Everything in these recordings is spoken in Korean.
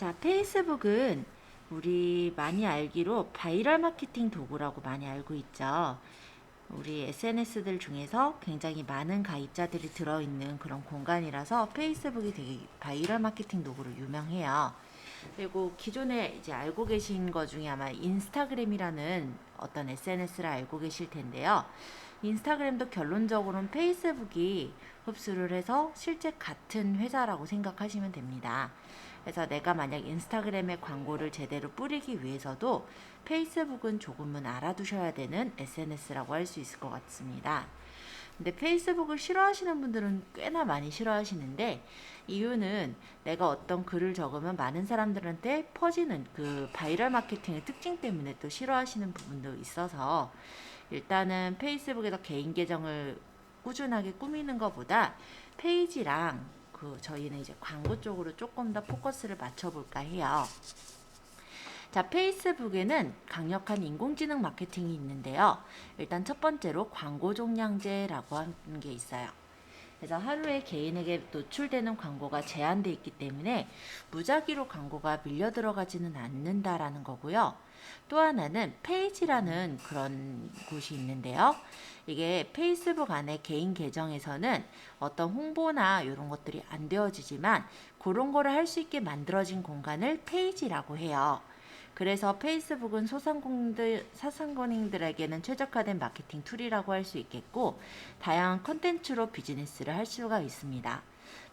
자, 페이스북은 우리 많이 알기로 바이럴 마케팅 도구라고 많이 알고 있죠. 우리 SNS들 중에서 굉장히 많은 가입자들이 들어있는 그런 공간이라서 페이스북이 되게 바이럴 마케팅 도구로 유명해요. 그리고 기존에 이제 알고 계신 것 중에 아마 인스타그램이라는 어떤 SNS를 알고 계실 텐데요. 인스타그램도 결론적으로는 페이스북이 흡수를 해서 실제 같은 회사라고 생각하시면 됩니다. 그래서 내가 만약 인스타그램에 광고를 제대로 뿌리기 위해서도 페이스북은 조금은 알아두셔야 되는 SNS라고 할 수 있을 것 같습니다. 근데 페이스북을 싫어하시는 분들은 꽤나 많이 싫어하시는데, 이유는 내가 어떤 글을 적으면 많은 사람들한테 퍼지는 그 바이럴 마케팅의 특징 때문에 또 싫어하시는 부분도 있어서, 일단은 페이스북에서 개인 계정을 꾸준하게 꾸미는 것보다 페이지랑 저희는 이제 광고 쪽으로 조금 더 포커스를 맞춰볼까 해요. 자, 페이스북에는 강력한 인공지능 마케팅이 있는데요. 일단 첫 번째로 광고 종량제라고 하는 게 있어요. 그래서 하루에 개인에게 노출되는 광고가 제한되어 있기 때문에 무작위로 광고가 밀려 들어가지는 않는다라는 거고요. 또 하나는 페이지라는 그런 곳이 있는데요. 이게 페이스북 안에 개인 계정에서는 어떤 홍보나 이런 것들이 안 되어지지만 그런 거를 할 수 있게 만들어진 공간을 페이지라고 해요. 그래서 페이스북은 소상공인들에게는 최적화된 마케팅 툴이라고 할 수 있겠고, 다양한 컨텐츠로 비즈니스를 할 수가 있습니다.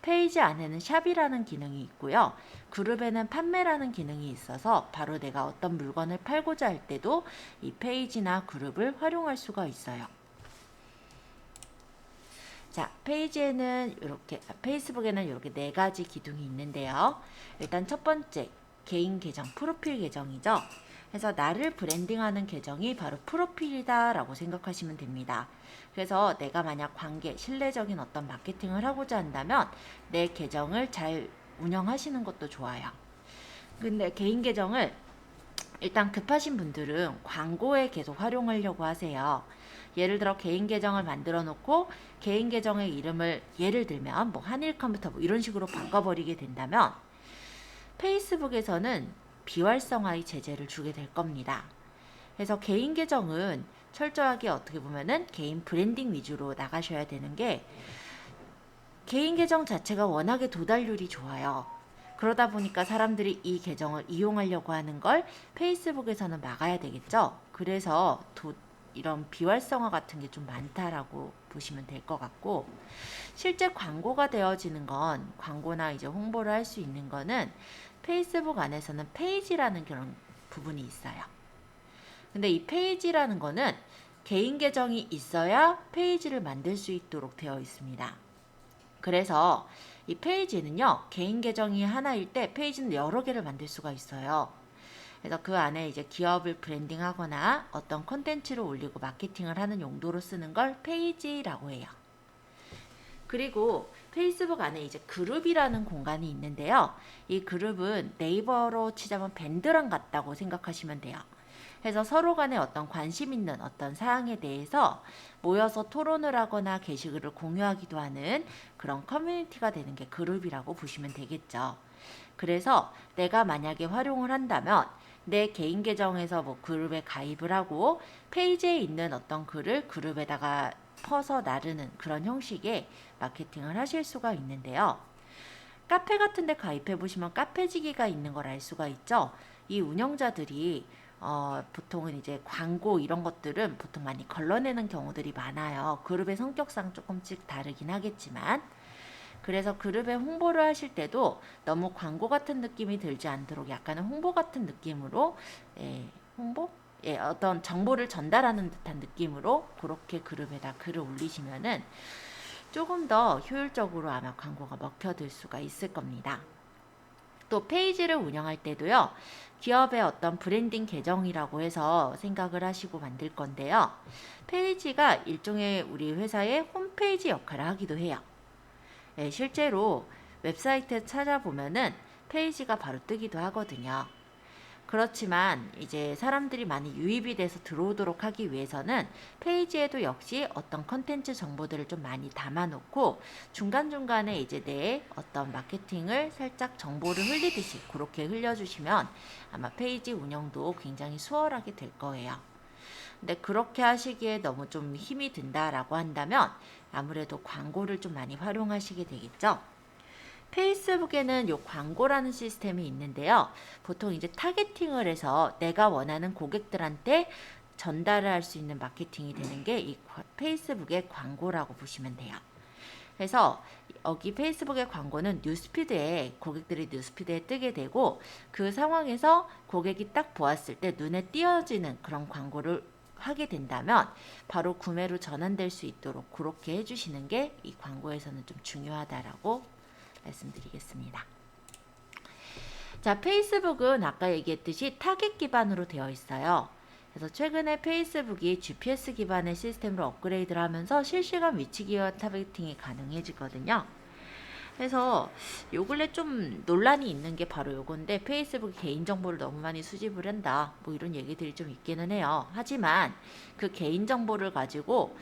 페이지 안에는 샵이라는 기능이 있고요. 그룹에는 판매라는 기능이 있어서 바로 내가 어떤 물건을 팔고자 할 때도 이 페이지나 그룹을 활용할 수가 있어요. 자, 페이스북에는 이렇게 네 가지 기둥이 있는데요. 일단 첫 번째, 개인 계정, 프로필 계정이죠. 그래서 나를 브랜딩하는 계정이 바로 프로필이다라고 생각하시면 됩니다. 그래서 내가 만약 신뢰적인 어떤 마케팅을 하고자 한다면 내 계정을 잘 운영하시는 것도 좋아요. 근데 개인 계정을 일단 급하신 분들은 광고에 계속 활용하려고 하세요. 예를 들어 개인 계정을 만들어 놓고 개인 계정의 이름을 예를 들면 뭐 한일 컴퓨터 뭐 이런 식으로 바꿔버리게 된다면 페이스북에서는 비활성화의 제재를 주게 될 겁니다. 그래서 개인 계정은 철저하게 어떻게 보면은 개인 브랜딩 위주로 나가셔야 되는 게, 개인 계정 자체가 워낙에 도달률이 좋아요. 그러다 보니까 사람들이 이 계정을 이용하려고 하는 걸 페이스북에서는 막아야 되겠죠. 그래서 이런 비활성화 같은 게 좀 많다라고 보시면 될 것 같고, 실제 광고가 되어지는 건, 광고나 이제 홍보를 할 수 있는 거는 페이스북 안에서는 페이지라는 그런 부분이 있어요. 근데 이 페이지라는 거는 개인 계정이 있어야 페이지를 만들 수 있도록 되어 있습니다. 그래서 이 페이지는요, 개인 계정이 하나일 때 페이지는 여러 개를 만들 수가 있어요. 그래서 그 안에 이제 기업을 브랜딩하거나 어떤 콘텐츠를 올리고 마케팅을 하는 용도로 쓰는 걸 페이지라고 해요. 그리고 페이스북 안에 이제 그룹이라는 공간이 있는데요. 이 그룹은 네이버로 치자면 밴드랑 같다고 생각하시면 돼요. 그래서 서로 간에 어떤 관심 있는 어떤 사항에 대해서 모여서 토론을 하거나 게시글을 공유하기도 하는 그런 커뮤니티가 되는 게 그룹이라고 보시면 되겠죠. 그래서 내가 만약에 활용을 한다면 내 개인 계정에서 뭐 그룹에 가입을 하고 페이지에 있는 어떤 글을 그룹에다가 퍼서 나르는 그런 형식의 마케팅을 하실 수가 있는데요. 카페 같은 데 가입해 보시면 카페지기가 있는 걸 알 수가 있죠. 이 운영자들이 보통은 이제 광고 이런 것들은 보통 많이 걸러내는 경우들이 많아요. 그룹의 성격상 조금씩 다르긴 하겠지만, 그래서 그룹에 홍보를 하실 때도 너무 광고 같은 느낌이 들지 않도록 약간은 홍보 같은 느낌으로, 홍보? 어떤 정보를 전달하는 듯한 느낌으로 그렇게 그룹에다 글을 올리시면은 조금 더 효율적으로 아마 광고가 먹혀들 수가 있을 겁니다. 또 페이지를 운영할 때도요, 기업의 어떤 브랜딩 계정이라고 해서 생각을 하시고 만들 건데요. 페이지가 일종의 우리 회사의 홈페이지 역할을 하기도 해요. 실제로 웹사이트에 찾아보면은 페이지가 바로 뜨기도 하거든요. 그렇지만 이제 사람들이 많이 유입이 돼서 들어오도록 하기 위해서는 페이지에도 역시 어떤 컨텐츠 정보들을 좀 많이 담아놓고 중간중간에 이제 내 어떤 마케팅을 살짝 정보를 흘리듯이 그렇게 흘려주시면 아마 페이지 운영도 굉장히 수월하게 될 거예요. 근데 그렇게 하시기에 너무 좀 힘이 든다라고 한다면 아무래도 광고를 좀 많이 활용하시게 되겠죠. 페이스북에는 요 광고라는 시스템이 있는데요. 보통 이제 타겟팅을 해서 내가 원하는 고객들한테 전달을 할 수 있는 마케팅이 되는 게 이 페이스북의 광고라고 보시면 돼요. 그래서 여기 페이스북의 광고는 뉴스피드에 고객들이 뉴스피드에 뜨게 되고 그 상황에서 고객이 딱 보았을 때 눈에 띄어지는 그런 광고를 하게 된다면 바로 구매로 전환될 수 있도록 그렇게 해주시는 게 이 광고에서는 좀 중요하다라고 말씀드리겠습니다. 자, 페이스북은 아까 얘기했듯이 타겟 기반으로 되어 있어요. 그래서 최근에 페이스북이 GPS 기반의 시스템으로 업그레이드를 하면서 실시간 위치 기반 타겟팅이 가능해지거든요. 그래서 요 근래 좀 논란이 있는 게 바로 요건데 페이스북이 개인정보를 너무 많이 수집을 한다. 뭐 이런 얘기들이 좀 있기는 해요. 하지만 그 개인정보를 가지고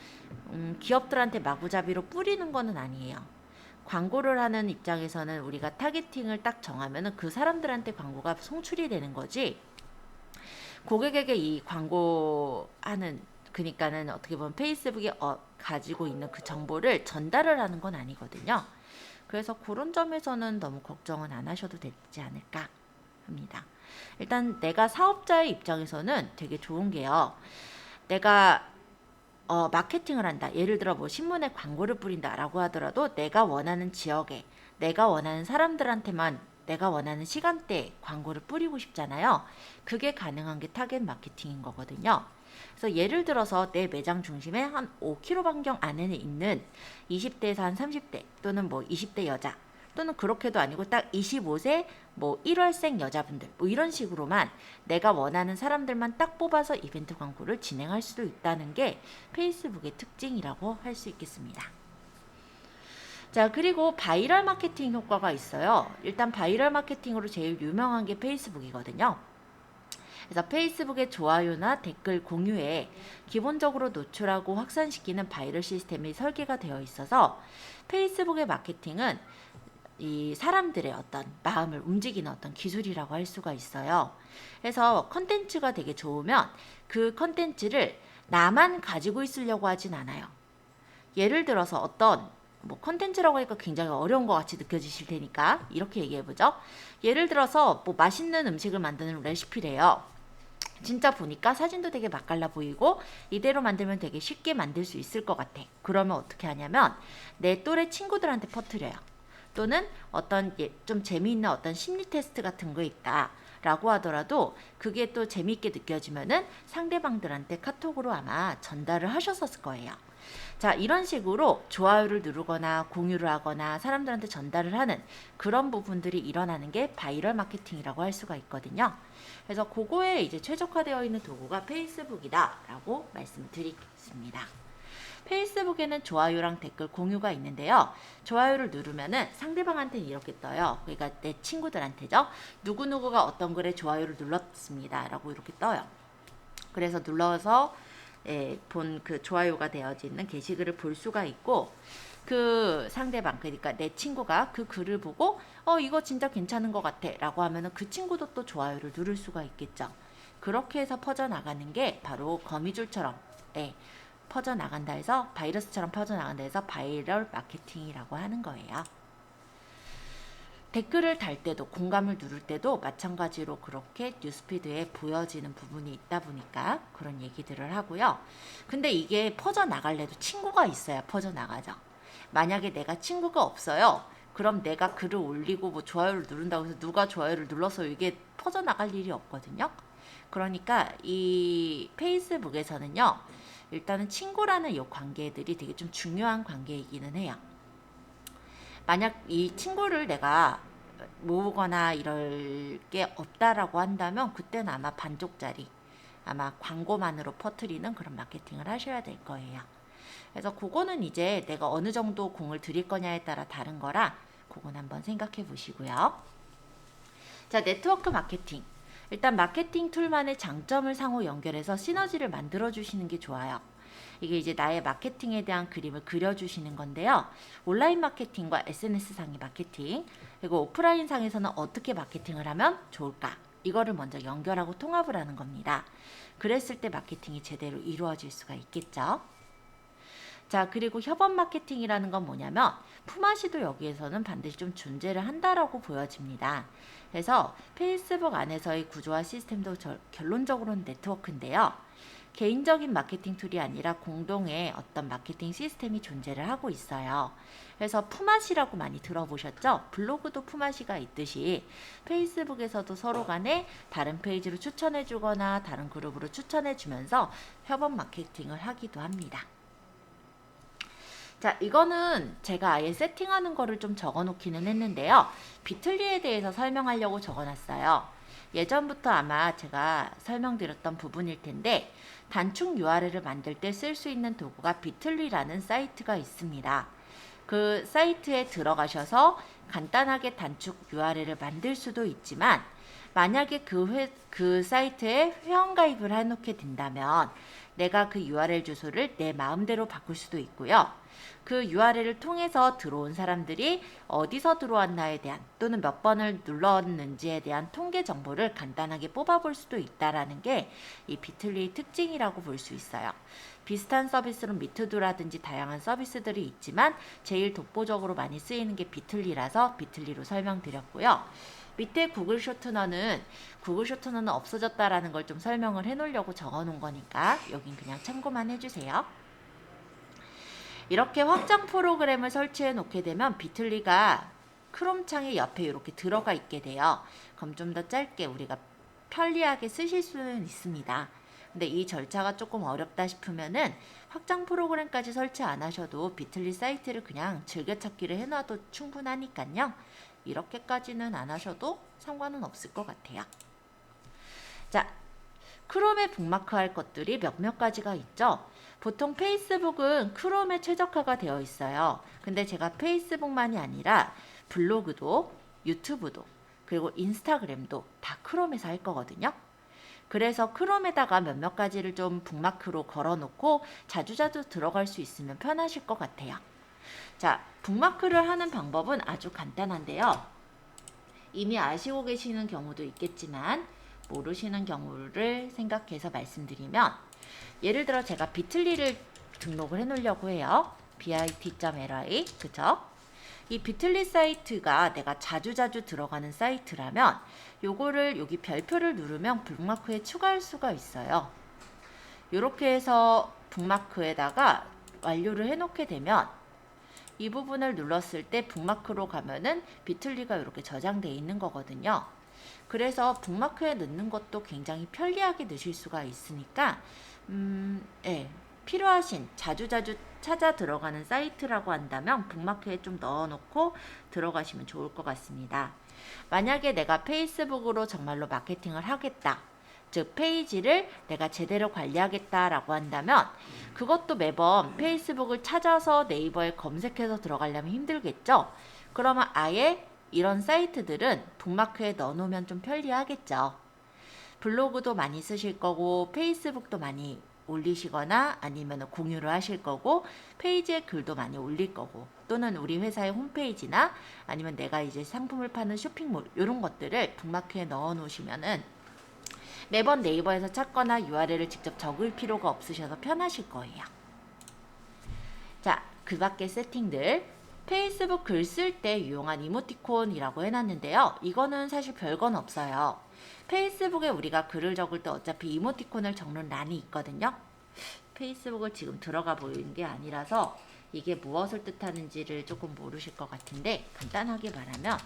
기업들한테 마구잡이로 뿌리는 거는 아니에요. 광고를 하는 입장에서는 우리가 타겟팅을 딱 정하면은 그 사람들한테 광고가 송출이 되는 거지 고객에게 이 광고하는 그러니까는 어떻게 보면 페이스북이 가지고 있는 그 정보를 전달을 하는 건 아니거든요. 그래서 그런 점에서는 너무 걱정은 안 하셔도 되지 않을까 합니다. 일단 내가 사업자의 입장에서는 되게 좋은 게요. 내가 마케팅을 한다. 예를 들어 뭐 신문에 광고를 뿌린다라고 하더라도 내가 원하는 지역에 내가 원하는 사람들한테만 내가 원하는 시간대에 광고를 뿌리고 싶잖아요. 그게 가능한 게 타겟 마케팅인 거거든요. 그래서 예를 들어서 내 매장 중심에 한 5km 반경 안에 있는 20대에서 한 30대 또는 뭐 20대 여자 또는 그렇게도 아니고 딱 25세 뭐 1월생 여자분들 뭐 이런 식으로만 내가 원하는 사람들만 딱 뽑아서 이벤트 광고를 진행할 수도 있다는 게 페이스북의 특징이라고 할 수 있겠습니다. 자, 그리고 바이럴 마케팅 효과가 있어요. 일단 바이럴 마케팅으로 제일 유명한 게 페이스북이거든요. 그래서 페이스북의 좋아요나 댓글 공유에 기본적으로 노출하고 확산시키는 바이럴 시스템이 설계가 되어 있어서 페이스북의 마케팅은 이 사람들의 어떤 마음을 움직이는 어떤 기술이라고 할 수가 있어요. 그래서 컨텐츠가 되게 좋으면 그 컨텐츠를 나만 가지고 있으려고 하진 않아요. 예를 들어서 어떤 뭐 컨텐츠라고 하니까 굉장히 어려운 것 같이 느껴지실 테니까 이렇게 얘기해보죠. 예를 들어서 뭐 맛있는 음식을 만드는 레시피래요. 진짜 보니까 사진도 되게 맛깔나 보이고 이대로 만들면 되게 쉽게 만들 수 있을 것 같아. 그러면 어떻게 하냐면 내 또래 친구들한테 퍼뜨려요. 또는 어떤 좀 재미있는 어떤 심리 테스트 같은 거 있다 라고 하더라도 그게 또 재미있게 느껴지면은 상대방들한테 카톡으로 아마 전달을 하셨을 거예요. 자, 이런 식으로 좋아요를 누르거나 공유를 하거나 사람들한테 전달을 하는 그런 부분들이 일어나는 게 바이럴 마케팅이라고 할 수가 있거든요. 그래서 그거에 이제 최적화되어 있는 도구가 페이스북이다 라고 말씀드리겠습니다. 페이스북에는 좋아요랑 댓글 공유가 있는데요. 좋아요를 누르면은 상대방한테는 이렇게 떠요. 그러니까 내 친구들한테죠. 누구누구가 어떤 글에 좋아요를 눌렀습니다. 라고 이렇게 떠요. 그래서 눌러서 본 그 좋아요가 되어져 있는 게시글을 볼 수가 있고 그 상대방 그러니까 내 친구가 그 글을 보고 이거 진짜 괜찮은 것 같아 라고 하면은 그 친구도 또 좋아요를 누를 수가 있겠죠. 그렇게 해서 퍼져나가는 게 바로 거미줄처럼 퍼져나간다 해서 바이러스처럼 퍼져나간다 해서 바이럴 마케팅이라고 하는 거예요. 댓글을 달 때도 공감을 누를 때도 마찬가지로 그렇게 뉴스피드에 보여지는 부분이 있다 보니까 그런 얘기들을 하고요. 근데 이게 퍼져나갈래도 친구가 있어야 퍼져나가죠. 만약에 내가 친구가 없어요. 그럼 내가 글을 올리고 뭐 좋아요를 누른다고 해서 누가 좋아요를 눌러서 이게 퍼져나갈 일이 없거든요. 그러니까 이 페이스북에서는요. 일단은 친구라는 이 관계들이 되게 좀 중요한 관계이기는 해요. 만약 이 친구를 내가 모으거나 이럴 게 없다라고 한다면 그때는 아마 반쪽짜리 아마 광고만으로 퍼뜨리는 그런 마케팅을 하셔야 될 거예요. 그래서 그거는 이제 내가 어느 정도 공을 들일 거냐에 따라 다른 거라 그건 한번 생각해 보시고요. 자, 네트워크 마케팅. 일단 마케팅 툴만의 장점을 상호 연결해서 시너지를 만들어 주시는 게 좋아요. 이게 이제 나의 마케팅에 대한 그림을 그려주시는 건데요. 온라인 마케팅과 SNS상의 마케팅, 그리고 오프라인 상에서는 어떻게 마케팅을 하면 좋을까? 이거를 먼저 연결하고 통합을 하는 겁니다. 그랬을 때 마케팅이 제대로 이루어질 수가 있겠죠. 자, 그리고 협업 마케팅이라는 건 뭐냐면 품앗이도 여기에서는 반드시 좀 존재를 한다라고 보여집니다. 그래서 페이스북 안에서의 구조와 시스템도 결론적으로는 네트워크인데요. 개인적인 마케팅 툴이 아니라 공동의 어떤 마케팅 시스템이 존재를 하고 있어요. 그래서 품앗이라고 많이 들어보셨죠? 블로그도 품앗이가 있듯이 페이스북에서도 서로 간에 다른 페이지로 추천해 주거나 다른 그룹으로 추천해 주면서 협업 마케팅을 하기도 합니다. 자, 이거는 제가 아예 세팅하는 거를 좀 적어 놓기는 했는데요. 비틀리에 대해서 설명하려고 적어 놨어요. 예전부터 아마 제가 설명드렸던 부분일 텐데 단축 URL을 만들 때 쓸 수 있는 도구가 비틀리라는 사이트가 있습니다. 그 사이트에 들어가셔서 간단하게 단축 URL을 만들 수도 있지만 만약에 그 사이트에 회원가입을 해놓게 된다면 내가 그 URL 주소를 내 마음대로 바꿀 수도 있고요. 그 URL을 통해서 들어온 사람들이 어디서 들어왔나에 대한 또는 몇 번을 눌렀는지에 대한 통계 정보를 간단하게 뽑아볼 수도 있다라는 게 이 비틀리의 특징이라고 볼 수 있어요. 비슷한 서비스로 미트두라든지 다양한 서비스들이 있지만 제일 독보적으로 많이 쓰이는 게 비틀리라서 비틀리로 설명드렸고요. 밑에 구글 쇼트너는 없어졌다라는 걸 좀 설명을 해놓으려고 적어놓은 거니까 여긴 그냥 참고만 해주세요. 이렇게 확장 프로그램을 설치해 놓게 되면 비틀리가 크롬 창의 옆에 이렇게 들어가 있게 돼요. 그럼 좀 더 짧게 우리가 편리하게 쓰실 수는 있습니다. 근데 이 절차가 조금 어렵다 싶으면은 확장 프로그램까지 설치 안 하셔도 비틀리 사이트를 그냥 즐겨찾기를 해놔도 충분하니까요. 이렇게까지는 안 하셔도 상관은 없을 것 같아요. 자, 크롬에 북마크할 것들이 몇몇 가지가 있죠. 보통 페이스북은 크롬에 최적화가 되어 있어요. 근데 제가 페이스북만이 아니라 블로그도 유튜브도 그리고 인스타그램도 다 크롬에서 할 거거든요. 그래서 크롬에다가 몇몇 가지를 좀 북마크로 걸어놓고 자주자주 들어갈 수 있으면 편하실 것 같아요. 자, 북마크를 하는 방법은 아주 간단한데요. 이미 아시고 계시는 경우도 있겠지만 모르시는 경우를 생각해서 말씀드리면 예를 들어 제가 비틀리를 등록을 해 놓으려고 해요. bit.ly 그쵸? 이 비틀리 사이트가 내가 자주자주 들어가는 사이트라면 요거를 여기 별표를 누르면 북마크에 추가할 수가 있어요. 이렇게 해서 북마크에다가 완료를 해 놓게 되면 이 부분을 눌렀을 때 북마크로 가면은 비틀리가 이렇게 저장되어 있는 거거든요. 그래서 북마크에 넣는 것도 굉장히 편리하게 넣으실 수가 있으니까 필요하신 자주자주 찾아 들어가는 사이트라고 한다면 북마크에 좀 넣어놓고 들어가시면 좋을 것 같습니다. 만약에 내가 페이스북으로 정말로 마케팅을 하겠다. 즉 페이지를 내가 제대로 관리하겠다라고 한다면 그것도 매번 페이스북을 찾아서 네이버에 검색해서 들어가려면 힘들겠죠. 그러면 아예 이런 사이트들은 북마크에 넣어놓으면 좀 편리하겠죠. 블로그도 많이 쓰실 거고 페이스북도 많이 올리시거나 아니면 공유를 하실 거고 페이지에 글도 많이 올릴 거고 또는 우리 회사의 홈페이지나 아니면 내가 이제 상품을 파는 쇼핑몰 이런 것들을 북마크에 넣어 놓으시면은 매번 네이버에서 찾거나 URL을 직접 적을 필요가 없으셔서 편하실 거예요. 자, 그 밖의 세팅들 페이스북 글 쓸 때 유용한 이모티콘이라고 해놨는데요. 이거는 사실 별건 없어요. 페이스북에 우리가 글을 적을 때 어차피 이모티콘을 적는 란이 있거든요. 페이스북을 지금 들어가 보이는 게 아니라서 이게 무엇을 뜻하는지를 조금 모르실 것 같은데 간단하게 말하면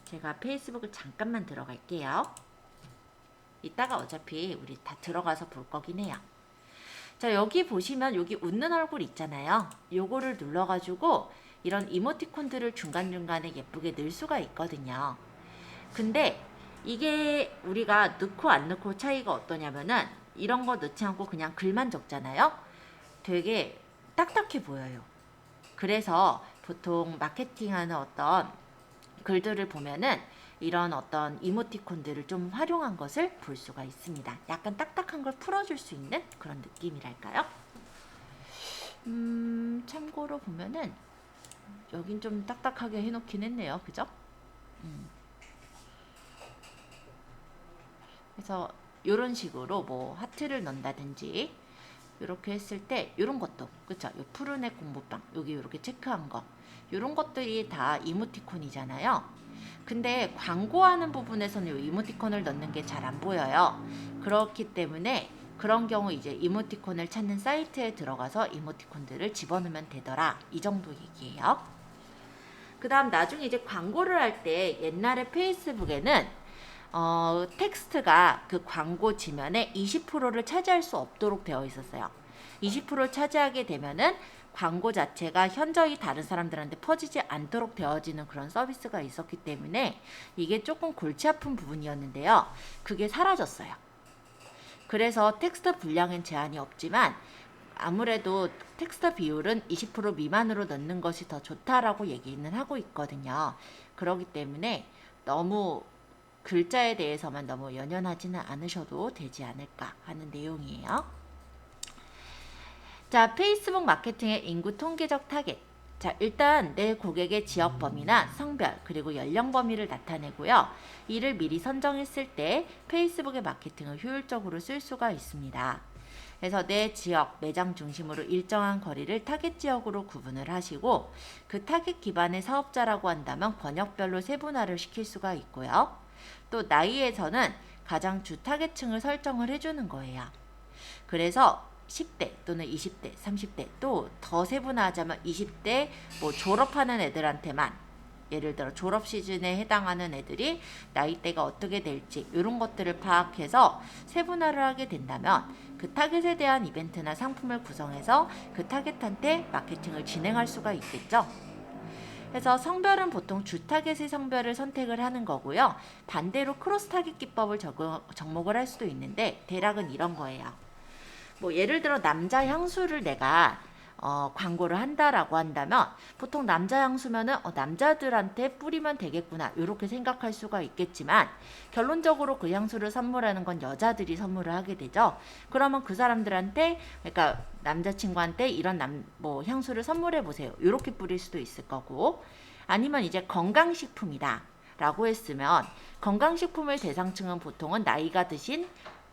제가 페이스북을 잠깐만 들어갈게요. 이따가 어차피 우리 다 들어가서 볼 거긴 해요. 자, 여기 보시면 여기 웃는 얼굴 있잖아요. 요거를 눌러가지고 이런 이모티콘들을 중간중간에 예쁘게 넣을 수가 있거든요. 근데 이게 우리가 넣고 안 넣고 차이가 어떠냐면은 이런 거 넣지 않고 그냥 글만 적잖아요. 되게 딱딱해 보여요. 그래서 보통 마케팅하는 어떤 글들을 보면은 이런 어떤 이모티콘들을 좀 활용한 것을 볼 수가 있습니다. 약간 딱딱한 걸 풀어줄 수 있는 그런 느낌이랄까요? 참고로 보면은 여긴 좀 딱딱하게 해놓긴 했네요. 그죠? 그래서 이런 식으로 뭐 하트를 넣는다든지 이렇게 했을 때 이런 것도 그쵸? 요 푸른의 공부방 여기 이렇게 체크한 거 이런 것들이 다 이모티콘이잖아요. 근데 광고하는 부분에서는 이 이모티콘을 넣는 게 잘 안 보여요. 그렇기 때문에 그런 경우 이제 이모티콘을 찾는 사이트에 들어가서 이모티콘들을 집어넣으면 되더라. 이 정도 얘기예요. 그 다음 나중에 이제 광고를 할 때 옛날에 페이스북에는 텍스트가 그 광고 지면에 20%를 차지할 수 없도록 되어 있었어요. 20%를 차지하게 되면은 광고 자체가 현저히 다른 사람들한테 퍼지지 않도록 되어지는 그런 서비스가 있었기 때문에 이게 조금 골치 아픈 부분이었는데요. 그게 사라졌어요. 그래서 텍스트 분량엔 제한이 없지만 아무래도 텍스트 비율은 20% 미만으로 넣는 것이 더 좋다라고 얘기는 하고 있거든요. 그렇기 때문에 너무 글자에 대해서만 너무 연연하지는 않으셔도 되지 않을까 하는 내용이에요. 자, 페이스북 마케팅의 인구 통계적 타겟. 자, 일단 내 고객의 지역 범위나 성별 그리고 연령 범위를 나타내고요. 이를 미리 선정했을 때 페이스북의 마케팅을 효율적으로 쓸 수가 있습니다. 그래서 내 지역, 매장 중심으로 일정한 거리를 타겟 지역으로 구분을 하시고 그 타겟 기반의 사업자라고 한다면 권역별로 세분화를 시킬 수가 있고요. 또 나이에서는 가장 주 타겟층을 설정을 해주는 거예요. 그래서 10대 또는 20대, 30대 또 더 세분화하자면 20대 뭐 졸업하는 애들한테만 예를 들어 졸업 시즌에 해당하는 애들이 나이대가 어떻게 될지 이런 것들을 파악해서 세분화를 하게 된다면 그 타겟에 대한 이벤트나 상품을 구성해서 그 타겟한테 마케팅을 진행할 수가 있겠죠. 그래서 성별은 보통 주 타겟의 성별을 선택을 하는 거고요. 반대로 크로스 타겟 기법을 접목을 할 수도 있는데 대략은 이런 거예요. 뭐 예를 들어 남자 향수를 내가 광고를 한다라고 한다면 보통 남자 향수면은 남자들한테 뿌리면 되겠구나 이렇게 생각할 수가 있겠지만 결론적으로 그 향수를 선물하는 건 여자들이 선물을 하게 되죠. 그러면 그 사람들한테 그러니까 남자친구한테 이런 뭐 향수를 선물해 보세요 이렇게 뿌릴 수도 있을 거고 아니면 이제 건강식품이다 라고 했으면 건강식품의 대상층은 보통은 나이가 드신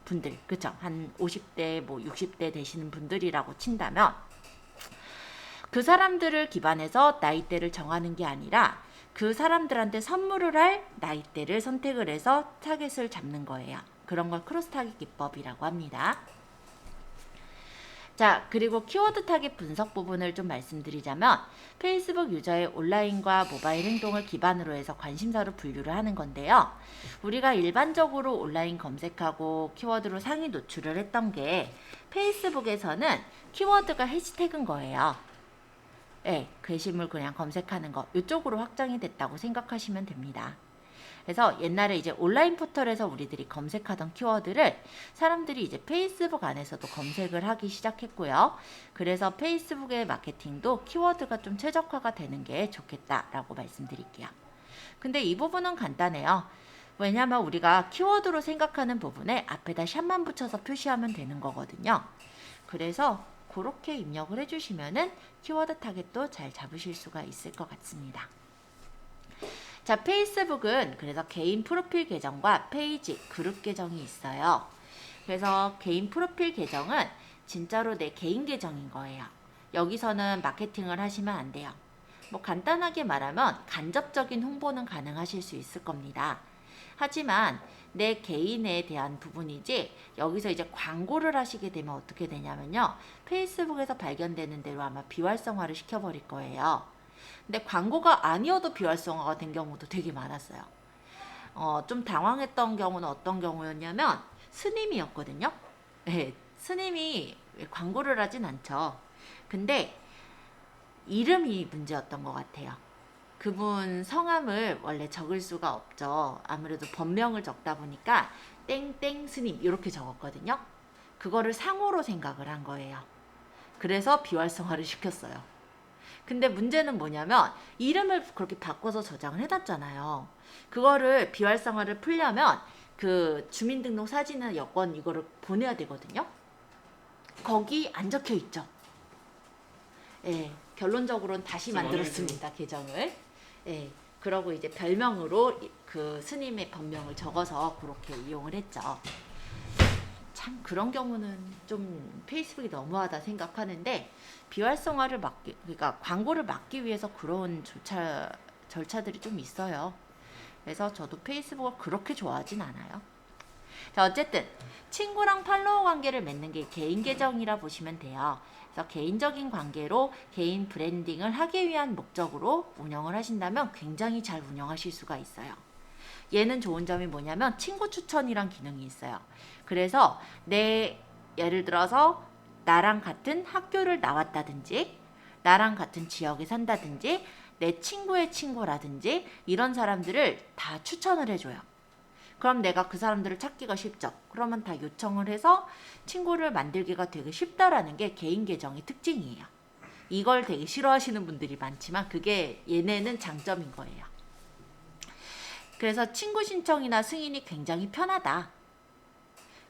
분들, 그쵸? 한 50대, 뭐 60대 되시는 분들이라고 친다면 그 사람들을 기반해서 나이대를 정하는 게 아니라 그 사람들한테 선물을 할 나이대를 선택을 해서 타겟을 잡는 거예요. 그런 걸 크로스 타겟 기법이라고 합니다. 자, 그리고 키워드 타겟 분석 부분을 좀 말씀드리자면 페이스북 유저의 온라인과 모바일 행동을 기반으로 해서 관심사로 분류를 하는 건데요. 우리가 일반적으로 온라인 검색하고 키워드로 상위 노출을 했던 게 페이스북에서는 키워드가 해시태그인 거예요. 네, 게시물 그냥 검색하는 거 이쪽으로 확장이 됐다고 생각하시면 됩니다. 그래서 옛날에 이제 온라인 포털에서 우리들이 검색하던 키워드를 사람들이 이제 페이스북 안에서도 검색을 하기 시작했고요. 그래서 페이스북의 마케팅도 키워드가 좀 최적화가 되는 게 좋겠다라고 말씀드릴게요. 근데 이 부분은 간단해요. 왜냐면 우리가 키워드로 생각하는 부분에 앞에다 샵만 붙여서 표시하면 되는 거거든요. 그래서 그렇게 입력을 해주시면은 키워드 타겟도 잘 잡으실 수가 있을 것 같습니다. 자, 페이스북은 그래서 개인 프로필 계정과 페이지, 그룹 계정이 있어요. 그래서 개인 프로필 계정은 진짜로 내 개인 계정인 거예요. 여기서는 마케팅을 하시면 안 돼요. 뭐 간단하게 말하면 간접적인 홍보는 가능하실 수 있을 겁니다. 하지만 내 개인에 대한 부분이지 여기서 이제 광고를 하시게 되면 어떻게 되냐면요. 페이스북에서 발견되는 대로 아마 비활성화를 시켜버릴 거예요. 근데 광고가 아니어도 비활성화가 된 경우도 되게 많았어요. 좀 당황했던 경우는 어떤 경우였냐면 스님이었거든요. 네, 스님이 광고를 하진 않죠. 근데 이름이 문제였던 것 같아요. 그분 성함을 원래 적을 수가 없죠. 아무래도 본명을 적다 보니까 땡땡 스님 이렇게 적었거든요. 그거를 상호로 생각을 한 거예요. 그래서 비활성화를 시켰어요. 근데 문제는 뭐냐면 이름을 그렇게 바꿔서 저장을 해놨잖아요. 그거를 비활성화를 풀려면 그 주민등록 사진이나 여권 이거를 보내야 되거든요. 거기 안 적혀 있죠. 예, 결론적으로는 다시 만들었습니다. 계정을. 예, 그러고 이제 별명으로 그 스님의 본명을 적어서 그렇게 이용을 했죠. 참 그런 경우는 좀 페이스북이 너무하다 생각하는데 비활성화를 막기, 그러니까 광고를 막기 위해서 그런 절차들이 좀 있어요. 그래서 저도 페이스북을 그렇게 좋아하진 않아요. 자, 어쨌든 친구랑 팔로워 관계를 맺는 게 개인 계정이라 보시면 돼요. 그래서 개인적인 관계로 개인 브랜딩을 하기 위한 목적으로 운영을 하신다면 굉장히 잘 운영하실 수가 있어요. 얘는 좋은 점이 뭐냐면 친구 추천이란 기능이 있어요. 그래서 예를 들어서 나랑 같은 학교를 나왔다든지 나랑 같은 지역에 산다든지 내 친구의 친구라든지 이런 사람들을 다 추천을 해줘요. 그럼 내가 그 사람들을 찾기가 쉽죠. 그러면 다 요청을 해서 친구를 만들기가 되게 쉽다라는 게 개인 계정의 특징이에요. 이걸 되게 싫어하시는 분들이 많지만 그게 얘네는 장점인 거예요. 그래서 친구 신청이나 승인이 굉장히 편하다.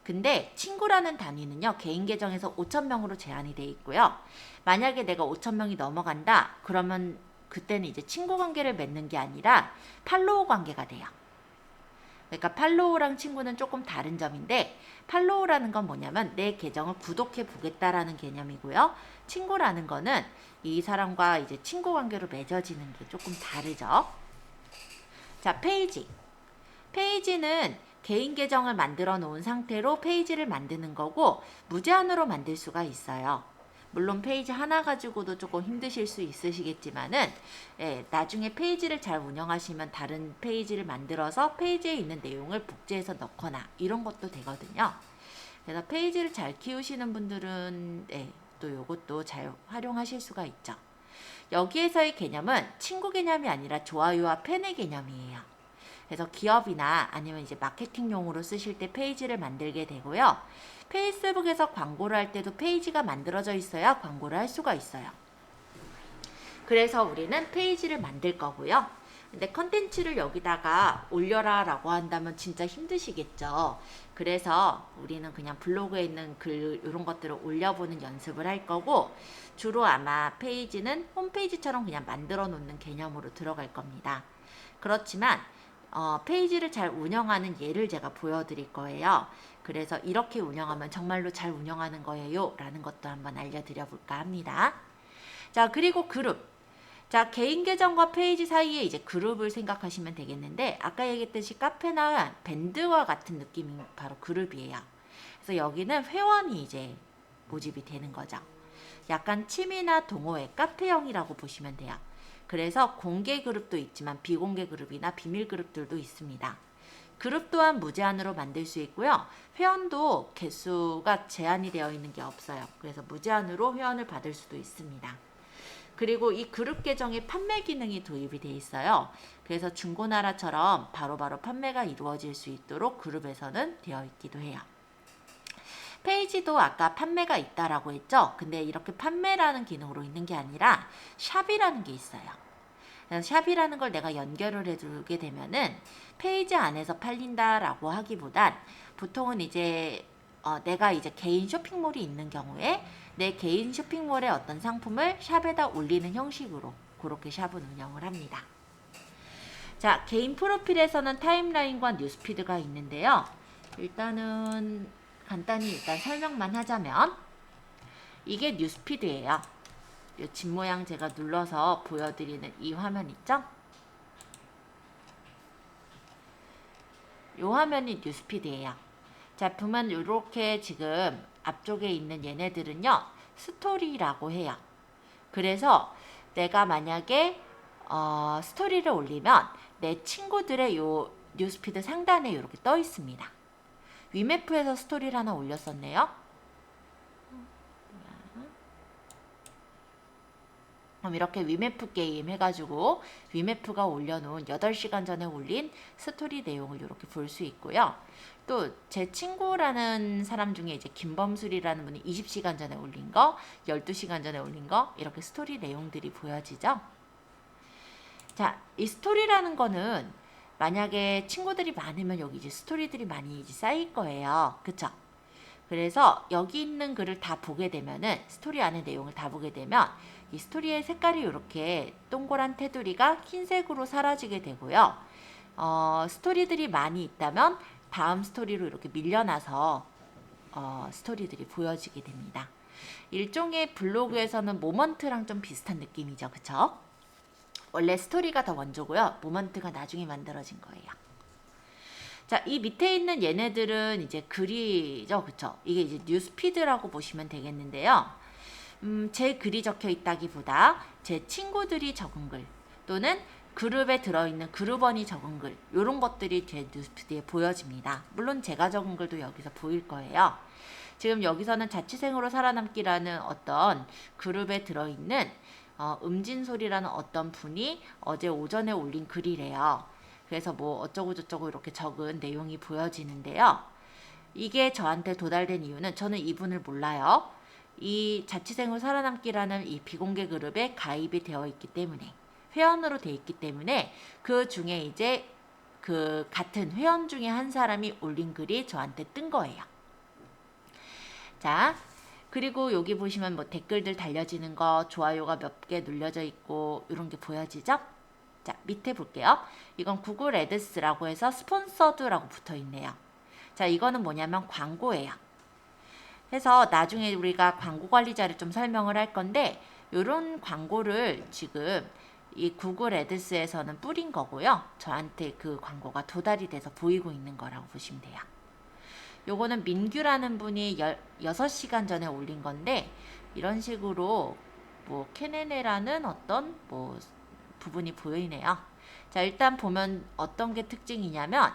근데 친구라는 단위는요. 개인 계정에서 5,000명으로 제한이 돼 있고요. 만약에 내가 5,000명이 넘어간다. 그러면 그때는 이제 친구 관계를 맺는 게 아니라 팔로워 관계가 돼요. 그러니까 팔로우랑 친구는 조금 다른 점인데 팔로우라는 건 뭐냐면 내 계정을 구독해 보겠다라는 개념이고요. 친구라는 거는 이 사람과 이제 친구 관계로 맺어지는 게 조금 다르죠. 자, 페이지. 페이지는 개인 계정을 만들어 놓은 상태로 페이지를 만드는 거고 무제한으로 만들 수가 있어요. 물론 페이지 하나 가지고도 조금 힘드실 수 있으시겠지만은 나중에 페이지를 잘 운영하시면 다른 페이지를 만들어서 페이지에 있는 내용을 복제해서 넣거나 이런 것도 되거든요. 그래서 페이지를 잘 키우시는 분들은 또 이것도 잘 활용하실 수가 있죠. 여기에서의 개념은 친구 개념이 아니라 좋아요와 팬의 개념이에요. 그래서 기업이나 아니면 이제 마케팅용으로 쓰실 때 페이지를 만들게 되고요. 페이스북에서 광고를 할 때도 페이지가 만들어져 있어야 광고를 할 수가 있어요. 그래서 우리는 페이지를 만들 거고요. 근데 컨텐츠를 여기다가 올려라 라고 한다면 진짜 힘드시겠죠. 그래서 우리는 그냥 블로그에 있는 글 이런 것들을 올려보는 연습을 할 거고 주로 아마 페이지는 홈페이지처럼 그냥 만들어 놓는 개념으로 들어갈 겁니다. 그렇지만 페이지를 잘 운영하는 예를 제가 보여드릴 거예요. 그래서 이렇게 운영하면 정말로 잘 운영하는 거예요 라는 것도 한번 알려드려 볼까 합니다. 자, 그리고 그룹. 자, 개인 계정과 페이지 사이에 이제 그룹을 생각하시면 되겠는데 아까 얘기했듯이 카페나 밴드와 같은 느낌이 바로 그룹이에요. 그래서 여기는 회원이 이제 모집이 되는 거죠. 약간 취미나 동호회, 카페형이라고 보시면 돼요. 그래서 공개 그룹도 있지만 비공개 그룹이나 비밀 그룹들도 있습니다. 그룹 또한 무제한으로 만들 수 있고요. 회원도 개수가 제한이 되어 있는 게 없어요. 그래서 무제한으로 회원을 받을 수도 있습니다. 그리고 이 그룹 계정에 판매 기능이 도입이 되어 있어요. 그래서 중고나라처럼 바로바로 판매가 이루어질 수 있도록 그룹에서는 되어 있기도 해요. 페이지도 아까 판매가 있다라고 했죠. 근데 이렇게 판매라는 기능으로 있는 게 아니라 샵이라는 게 있어요. 그래서 샵이라는 걸 내가 연결을 해두게 되면은 페이지 안에서 팔린다라고 하기보단 보통은 이제 내가 이제 개인 쇼핑몰이 있는 경우에 내 개인 쇼핑몰의 어떤 상품을 샵에다 올리는 형식으로 그렇게 샵은 운영을 합니다. 자, 개인 프로필에서는 타임라인과 뉴스피드가 있는데요. 일단은 간단히 일단 설명만 하자면 이게 뉴스피드예요. 이 집 모양 제가 눌러서 보여드리는 이 화면 있죠? 이 화면이 뉴스피드예요. 자, 보면 이렇게 지금 앞쪽에 있는 얘네들은요. 스토리라고 해요. 그래서 내가 만약에 스토리를 올리면 내 친구들의 요 뉴스피드 상단에 이렇게 떠 있습니다. 위메프에서 스토리를 하나 올렸었네요. 그럼 이렇게 위메프 게임 해가지고 위메프가 올려놓은 8시간 전에 올린 스토리 내용을 이렇게 볼 수 있고요. 또 제 친구라는 사람 중에 이제 김범술이라는 분이 20시간 전에 올린 거, 12시간 전에 올린 거 이렇게 스토리 내용들이 보여지죠. 자, 이 스토리라는 거는 만약에 친구들이 많으면 여기 이제 스토리들이 많이 이제 쌓일 거예요. 그쵸? 그래서 여기 있는 글을 다 보게 되면은 스토리 안의 내용을 다 보게 되면 이 스토리의 색깔이 이렇게 동그란 테두리가 흰색으로 사라지게 되고요. 스토리들이 많이 있다면 다음 스토리로 이렇게 밀려나서 스토리들이 보여지게 됩니다. 일종의 블로그에서는 모먼트랑 좀 비슷한 느낌이죠. 그쵸? 원래 스토리가 더 먼저고요. 모먼트가 나중에 만들어진 거예요. 자, 이 밑에 있는 얘네들은 이제 글이죠. 그쵸? 이게 이제 뉴스피드라고 보시면 되겠는데요. 제 글이 적혀 있다기보다 제 친구들이 적은 글 또는 그룹에 들어있는 그룹원이 적은 글 이런 것들이 제 뉴스피드에 보여집니다. 물론 제가 적은 글도 여기서 보일 거예요. 지금 여기서는 자취생으로 살아남기라는 어떤 그룹에 들어있는 음진솔이라는 어떤 분이 어제 오전에 올린 글이래요. 그래서 뭐 어쩌고저쩌고 이렇게 적은 내용이 보여지는데요. 이게 저한테 도달된 이유는 저는 이분을 몰라요. 이 자취생으로 살아남기라는 이 비공개 그룹에 가입이 되어 있기 때문에 회원으로 되어 있기 때문에 그 중에 이제 그 같은 회원 중에 한 사람이 올린 글이 저한테 뜬 거예요. 자, 그리고 여기 보시면 뭐 댓글들 달려지는 거, 좋아요가 몇 개 눌려져 있고 이런 게 보여지죠? 자, 밑에 볼게요. 이건 구글 애드스라고 해서 스폰서드라고 붙어 있네요. 자, 이거는 뭐냐면 광고예요. 그래서 나중에 우리가 광고 관리자를 좀 설명을 할 건데 이런 광고를 지금 이 구글 애드스에서는 뿌린 거고요. 저한테 그 광고가 도달이 돼서 보이고 있는 거라고 보시면 돼요. 요거는 민규라는 분이 6시간 전에 올린 건데 이런 식으로 뭐 케네네라는 어떤 뭐 부분이 보이네요. 자, 일단 보면 어떤 게 특징이냐면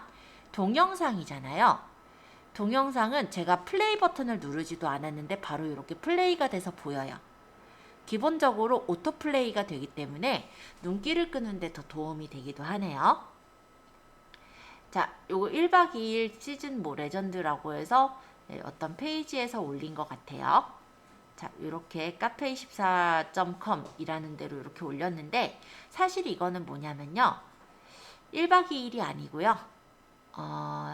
동영상이잖아요. 동영상은 제가 플레이 버튼을 누르지도 않았는데 바로 이렇게 플레이가 돼서 보여요. 기본적으로 오토 플레이가 되기 때문에 눈길을 끄는데 더 도움이 되기도 하네요. 자, 요거 1박 2일 시즌 뭐 레전드라고 해서 어떤 페이지에서 올린 것 같아요. 자, 이렇게 카페24.com 이라는 데로 이렇게 올렸는데 사실 이거는 뭐냐면요. 1박 2일이 아니고요.